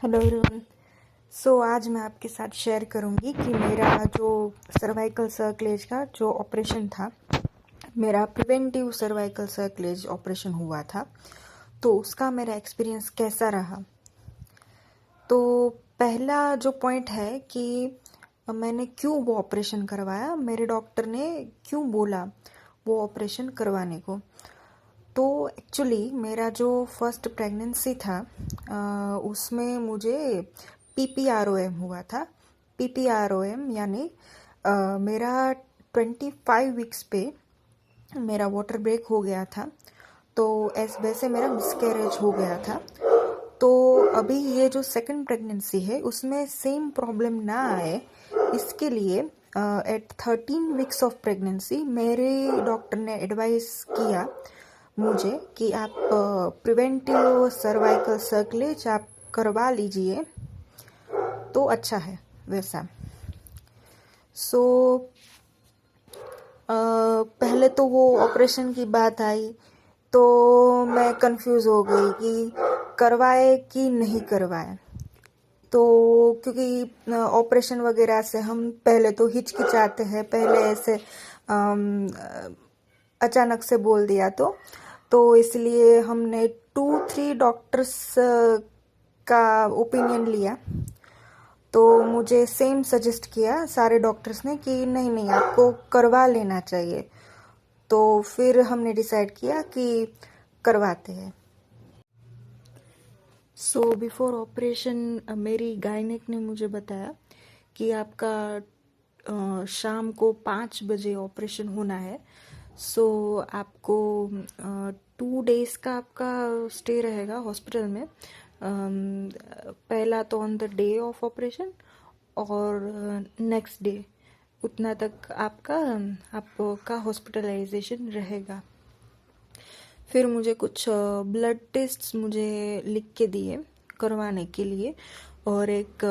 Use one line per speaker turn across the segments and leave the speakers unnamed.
Hello everyone. आज मैं आपके साथ शेयर करूंगी कि मेरा जो सर्वाइकल सर्कलेज का जो ऑपरेशन था, मेरा प्रिवेंटिव सर्वाइकल सर्कलेज ऑपरेशन हुआ था, तो उसका मेरा एक्सपीरियंस कैसा रहा। तो पहला जो पॉइंट है कि मैंने क्यों वो ऑपरेशन करवाया, मेरे डॉक्टर ने क्यों बोला वो ऑपरेशन करवाने को। तो एक्चुअली मेरा जो फर्स्ट प्रेगनेंसी था उसमें मुझे PPROM हुआ था। PPROM यानी मेरा 25 वीक्स पे मेरा वाटर ब्रेक हो गया था, तो वैसे मेरा मिसकैरेज हो गया था। तो अभी ये जो सेकंड प्रेगनेंसी है उसमें सेम प्रॉब्लम ना आए, इसके लिए एट 13 वीक्स ऑफ प्रेगनेंसी मेरे डॉक्टर ने एडवाइस किया मुझे कि आप प्रिवेंटिव सर्वाइकल सर्कलेज आप करवा लीजिए तो अच्छा है वैसा। सो पहले तो वो ऑपरेशन की बात आई तो मैं कंफ्यूज हो गई कि करवाए कि नहीं करवाए। तो क्योंकि ऑपरेशन वगैरह से हम पहले तो हिचकिचाते हैं, पहले ऐसे अचानक से बोल दिया तो इसलिए हमने 2-3 डॉक्टर्स का ओपिनियन लिया। तो मुझे सेम सजेस्ट किया सारे डॉक्टर्स ने कि नहीं नहीं आपको करवा लेना चाहिए। तो फिर हमने डिसाइड किया कि करवाते हैं। बिफोर ऑपरेशन मेरी गायनेक ने मुझे बताया कि आपका शाम को 5 बजे ऑपरेशन होना है। आपको 2 डेज का आपका स्टे रहेगा हॉस्पिटल में। पहला तो on the day of operation और नेक्स्ट डे, उतना तक आपका हॉस्पिटलाइजेशन रहेगा। फिर मुझे कुछ ब्लड टेस्ट्स मुझे लिख के दिए करवाने के लिए, और एक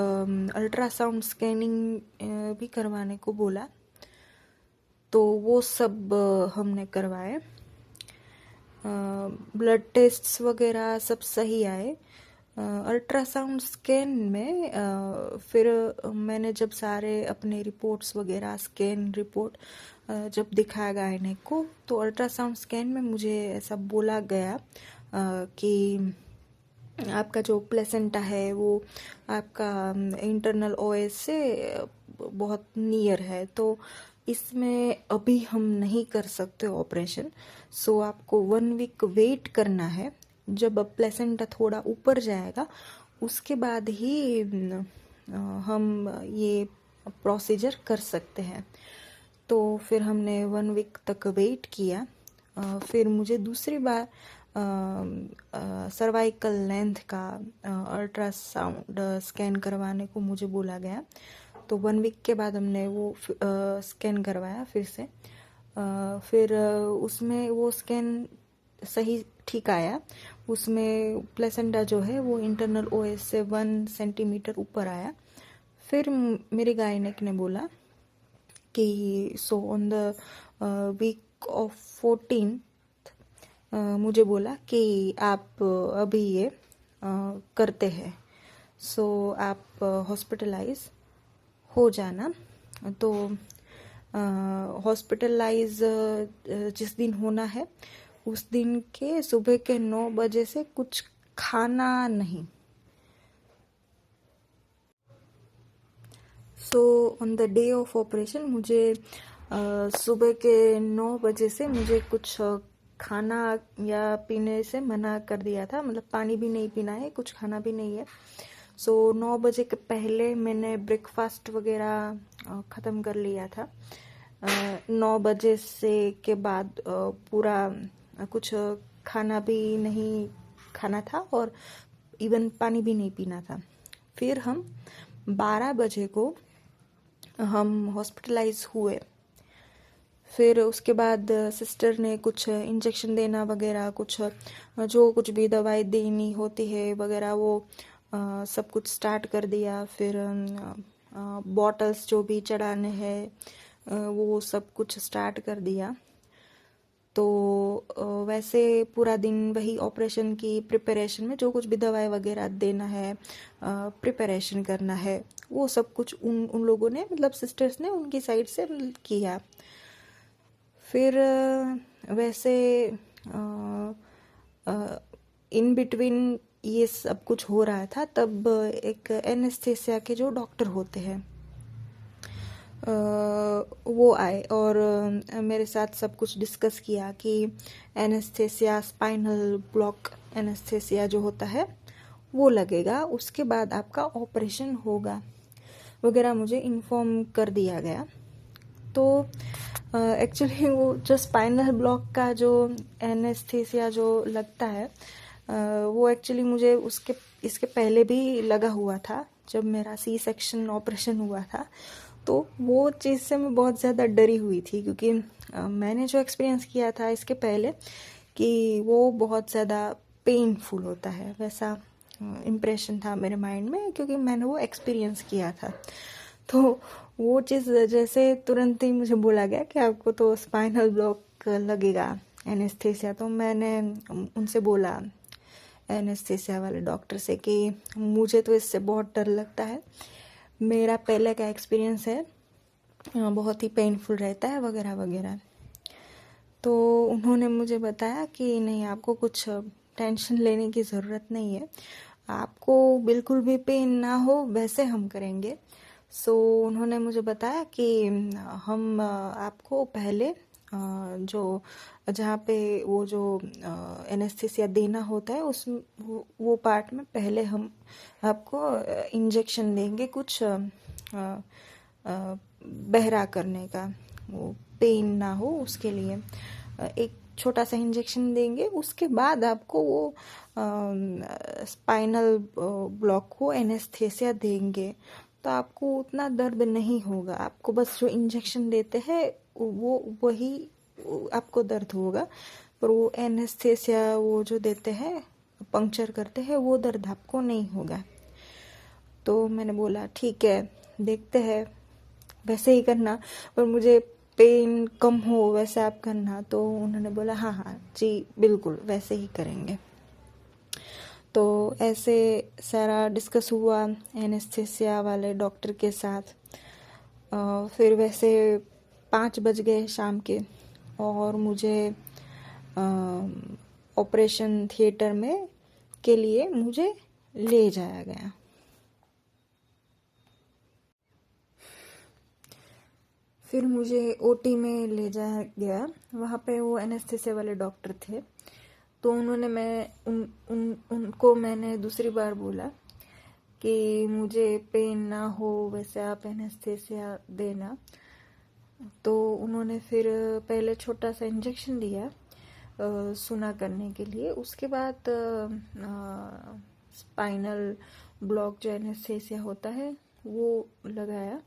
अल्ट्रासाउंड स्कैनिंग भी करवाने को बोला। तो वो सब हमने करवाए। ब्लड टेस्ट्स वगैरह सब सही आए। अल्ट्रासाउंड स्कैन में फिर मैंने जब सारे अपने रिपोर्ट्स वगैरह स्कैन रिपोर्ट जब दिखाया गायनेक को, तो अल्ट्रासाउंड स्कैन में मुझे ऐसा बोला गया कि आपका जो प्लेसेंटा है वो आपका इंटरनल ओएस से बहुत नियर है, तो इसमें अभी हम नहीं कर सकते ऑपरेशन। आपको 1 वीक वेट करना है। जब प्लेसेंटा थोड़ा ऊपर जाएगा उसके बाद ही हम ये प्रोसीजर कर सकते हैं। तो फिर हमने 1 वीक तक वेट किया। फिर मुझे दूसरी बार सर्वाइकल लेंथ का अल्ट्रासाउंड स्कैन करवाने को मुझे बोला गया। तो 1 वीक के बाद हमने वो स्कैन करवाया फिर से। फिर उसमें वो स्कैन सही ठीक आया। उसमें प्लेसेंटा जो है वो इंटरनल ओएस से 1 सेंटीमीटर ऊपर आया। फिर मेरे गायनेक ने बोला कि ऑन द वीक ऑफ 14 मुझे बोला कि आप अभी ये करते हैं, आप हॉस्पिटलाइज हो जाना। तो हॉस्पिटलाइज जिस दिन होना है उस दिन के सुबह के 9 बजे से कुछ खाना नहीं। On the day of operation मुझे सुबह के 9 बजे से मुझे कुछ खाना या पीने से मना कर दिया था, मतलब पानी भी नहीं पीना है, कुछ खाना भी नहीं है। 9 बजे के पहले मैंने ब्रेकफास्ट वगैरह ख़त्म कर लिया था। 9 बजे से के बाद पूरा कुछ खाना भी नहीं खाना था और इवन पानी भी नहीं पीना था। फिर हम 12 बजे को हम हॉस्पिटलाइज हुए। फिर उसके बाद सिस्टर ने कुछ इंजेक्शन देना वगैरह, कुछ जो कुछ भी दवाई देनी होती है वगैरह वो सब कुछ स्टार्ट कर दिया। फिर बॉटल्स जो भी चढ़ाने हैं वो सब कुछ स्टार्ट कर दिया। तो वैसे पूरा दिन वही ऑपरेशन की प्रिपरेशन में जो कुछ भी दवाई वगैरह देना है, प्रिपरेशन करना है, वो सब कुछ उन उन लोगों ने, मतलब सिस्टर्स ने उनकी साइड से किया। फिर वैसे इन बिटवीन ये सब कुछ हो रहा था, तब एक एनेस्थेसिया के जो डॉक्टर होते हैं वो आए और मेरे साथ सब कुछ डिस्कस किया कि एनेस्थेसिया, स्पाइनल ब्लॉक एनेस्थेसिया जो होता है वो लगेगा, उसके बाद आपका ऑपरेशन होगा वगैरह मुझे इन्फॉर्म कर दिया गया। तो एक्चुअली वो जो स्पाइनल ब्लॉक का जो एनेस्थेसिया जो लगता है वो एक्चुअली मुझे इसके पहले भी लगा हुआ था, जब मेरा सी सेक्शन ऑपरेशन हुआ था। तो वो चीज़ से मैं बहुत ज़्यादा डरी हुई थी, क्योंकि मैंने जो एक्सपीरियंस किया था इसके पहले कि वो बहुत ज़्यादा पेनफुल होता है, वैसा इम्प्रेशन था मेरे माइंड में, क्योंकि मैंने वो एक्सपीरियंस किया था। तो वो चीज़ जैसे तुरंत ही मुझे बोला गया कि आपको तो स्पाइनल ब्लॉक लगेगा, एनेस्थेसिया, तो मैंने उनसे बोला, एनेस्थेसिया वाले डॉक्टर से, कि मुझे तो इससे बहुत डर लगता है, मेरा पहले का एक्सपीरियंस है, बहुत ही पेनफुल रहता है वगैरह वगैरह। तो उन्होंने मुझे बताया कि नहीं, आपको कुछ टेंशन लेने की ज़रूरत नहीं है, आपको बिल्कुल भी पेन ना हो वैसे हम करेंगे। सो उन्होंने मुझे बताया कि हम आपको पहले जो जहाँ पे वो जो एनेस्थेसिया देना होता है उस वो पार्ट में पहले हम आपको इंजेक्शन देंगे, कुछ बहरा करने का, वो पेन ना हो उसके लिए एक छोटा सा इंजेक्शन देंगे। उसके बाद आपको वो स्पाइनल ब्लॉक को एनेस्थेसिया देंगे, तो आपको उतना दर्द नहीं होगा, आपको बस जो इंजेक्शन देते हैं वो वही आपको दर्द होगा, पर वो एनेस्थेसिया वो जो देते हैं, पंक्चर करते हैं, वो दर्द आपको नहीं होगा। तो मैंने बोला ठीक है, देखते हैं, वैसे ही करना, पर मुझे पेन कम हो वैसे आप करना। तो उन्होंने बोला हाँ हाँ जी बिल्कुल वैसे ही करेंगे। तो ऐसे सारा डिस्कस हुआ एनेस्थेसिया वाले डॉक्टर के साथ। फिर वैसे 5 बज गए शाम के और मुझे ऑपरेशन थिएटर में के लिए मुझे ले जाया गया। फिर मुझे ओटी में ले जाया गया, वहाँ पे वो एनेस्थेसिया वाले डॉक्टर थे। तो उन्होंने उनको मैंने दूसरी बार बोला कि मुझे पेन ना हो वैसे आप एनेस्थेसिया देना। तो उन्होंने फिर पहले छोटा सा इंजेक्शन दिया सुना करने के लिए, उसके बाद स्पाइनल ब्लॉक जो एनेस्थेसिया होता है वो लगाया।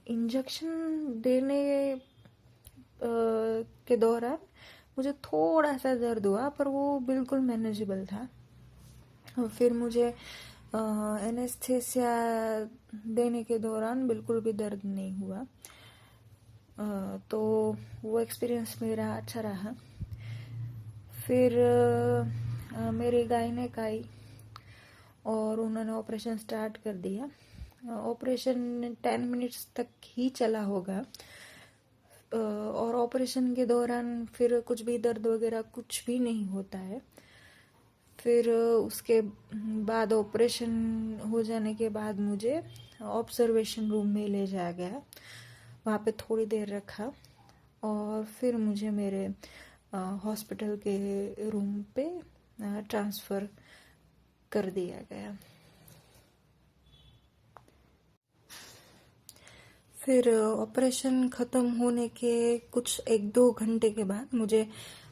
इंजेक्शन देने के दौरान मुझे थोड़ा सा दर्द हुआ, पर वो बिल्कुल मैनेजेबल था। फिर मुझे एनेस्थेसिया देने के दौरान बिल्कुल भी दर्द नहीं हुआ। तो वो एक्सपीरियंस मेरा अच्छा रहा। फिर मेरी गायनेक आई और उन्होंने ऑपरेशन स्टार्ट कर दिया। ऑपरेशन 10 मिनट्स तक ही चला होगा, और ऑपरेशन के दौरान फिर कुछ भी दर्द वगैरह कुछ भी नहीं होता है। फिर उसके बाद ऑपरेशन हो जाने के बाद मुझे ऑब्जर्वेशन रूम में ले जाया गया, वहाँ पे थोड़ी देर रखा और फिर मुझे मेरे हॉस्पिटल के रूम पे ट्रांसफ़र कर दिया गया। फिर ऑपरेशन ख़त्म होने के कुछ 1-2 घंटे के बाद मुझे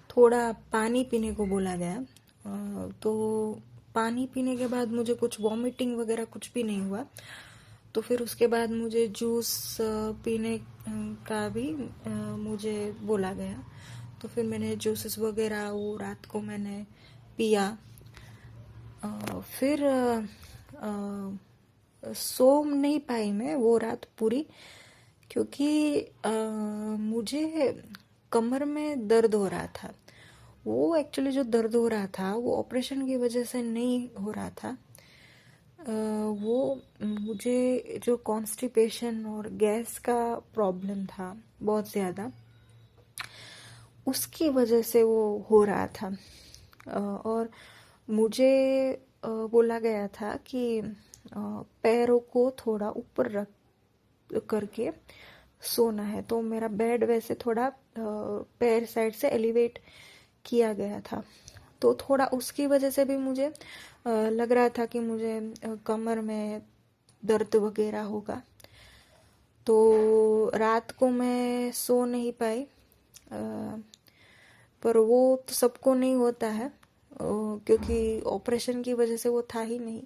थोड़ा पानी पीने को बोला गया। तो पानी पीने के बाद मुझे कुछ वॉमिटिंग वगैरह कुछ भी नहीं हुआ। तो फिर उसके बाद मुझे जूस पीने का भी मुझे बोला गया। तो फिर मैंने जूसेस वगैरह वो रात को मैंने पिया। फिर सो नहीं पाई मैं वो रात पूरी, क्योंकि मुझे कमर में दर्द हो रहा था। वो एक्चुअली जो दर्द हो रहा था वो ऑपरेशन की वजह से नहीं हो रहा था। वो मुझे जो कॉन्स्टिपेशन और गैस का प्रॉब्लम था बहुत ज़्यादा, उसकी वजह से वो हो रहा था। और मुझे बोला गया था कि पैरों को थोड़ा ऊपर रख करके सोना है। तो मेरा बेड वैसे थोड़ा पैर साइड से एलिवेट किया गया था, तो थोड़ा उसकी वजह से भी मुझे लग रहा था कि मुझे कमर में दर्द वगैरह होगा। तो रात को मैं सो नहीं पाई। पर वो तो सबको नहीं होता है, क्योंकि ऑपरेशन की वजह से वो था ही नहीं।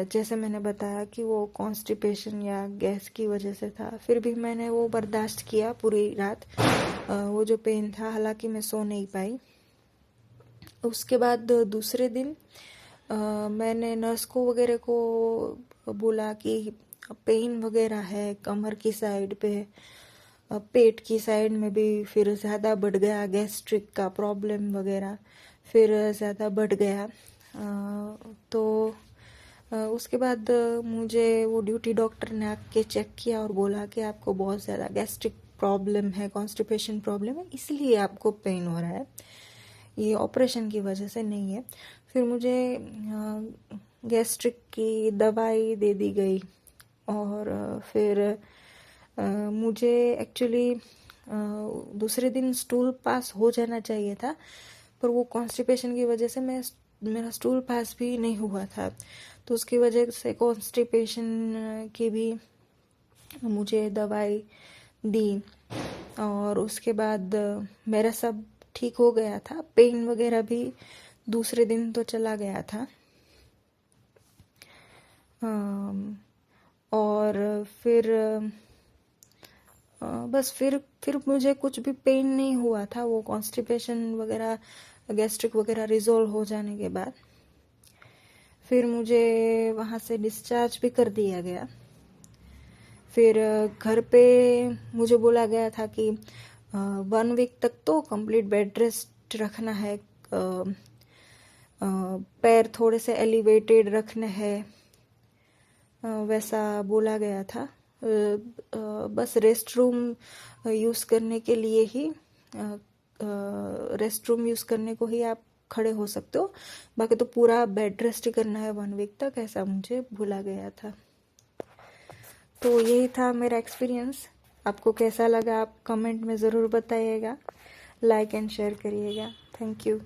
जैसे मैंने बताया कि वो कॉन्स्टिपेशन या गैस की वजह से था, फिर भी मैंने वो बर्दाश्त किया पूरी रात, वो जो पेन था। हालांकि मैं सो नहीं पाई। उसके बाद दूसरे दिन मैंने नर्स को वगैरह को बोला कि पेन वगैरह है कमर की साइड पे, पेट की साइड में भी फिर ज़्यादा बढ़ गया, गैस्ट्रिक का प्रॉब्लम वगैरह फिर ज़्यादा बढ़ गया। तो उसके बाद मुझे वो ड्यूटी डॉक्टर ने आके चेक किया और बोला कि आपको बहुत ज़्यादा गैस्ट्रिक प्रॉब्लम है, कॉन्स्टिपेशन प्रॉब्लम है, इसलिए आपको पेन हो रहा है, ये ऑपरेशन की वजह से नहीं है। फिर मुझे गैस्ट्रिक की दवाई दे दी गई। और फिर मुझे एक्चुअली दूसरे दिन स्टूल पास हो जाना चाहिए था, पर वो कॉन्स्टिपेशन की वजह से मेरा स्टूल पास भी नहीं हुआ था। तो उसकी वजह से कॉन्स्टिपेशन की भी मुझे दवाई दी। और उसके बाद मेरा सब ठीक हो गया था, पेन वगैरह भी दूसरे दिन तो चला गया था। और फिर बस फिर मुझे कुछ भी पेन नहीं हुआ था, वो कॉन्स्टिपेशन वगैरह गैस्ट्रिक वगैरह रिजोल्व हो जाने के बाद। फिर मुझे वहाँ से डिस्चार्ज भी कर दिया गया। फिर घर पे मुझे बोला गया था कि 1 वीक तक तो कंप्लीट बेड रेस्ट रखना है, पैर थोड़े से एलिवेटेड रखने हैं, वैसा बोला गया था। बस रेस्ट रूम यूज़ करने के लिए ही, रेस्ट रूम यूज़ करने को ही आप खड़े हो सकते हो, बाकी तो पूरा बेड रेस्ट ही करना है 1 वीक तक, ऐसा मुझे बोला गया था। तो यही था मेरा एक्सपीरियंस। आपको कैसा लगा आप कमेंट में ज़रूर बताइएगा, लाइक एंड शेयर करिएगा। Thank you.